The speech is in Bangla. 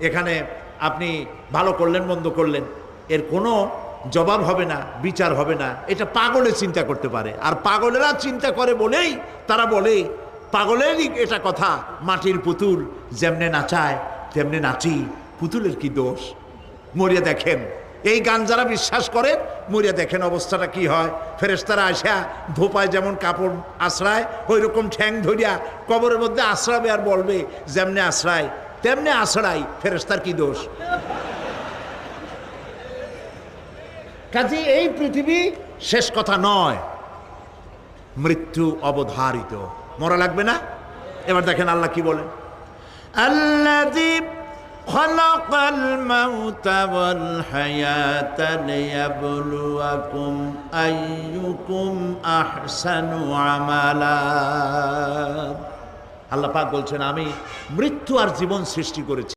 এখানে আপনি ভালো করলেন মন্দ করলেন, এর কোনো জবাব হবে না, বিচার হবে না। এটা পাগলে চিন্তা করতে পারে, আর পাগলেরা চিন্তা করে বলেই তারা বলে, পাগলেরই এটা কথা, মাটির পুতুল যেমনে নাচায় তেমনে নাচি, পুতুলের কি দোষ। মরিয়া দেখেন, এই গান যারা বিশ্বাস করে মরিয়া দেখেন অবস্থাটা কি হয়। ফেরেশতারা আসা ধোপায় যেমন কাপড় আশ্রায়, ওই রকম ঠ্যাং ধরিয়া কবরের মধ্যে আশ্রাবে আর বলবে যেমনে আশ্রায় তেমনে আশ্রাই, ফেরেশতার কি দোষ। কাজে এই পৃথিবী শেষ কথা নয়, মৃত্যু অবধারিত, মরা লাগবে না। এবার দেখেন আল্লাহ কি বলেন, আল্লাযী খালাকাল মাউতা ওয়াল হায়াতা লিয়াবলুয়াকুম আইয়ুকুম আহসানু আমালা। আল্লাহ পাক বলছেন, আমি মৃত্যু আর জীবন সৃষ্টি করেছি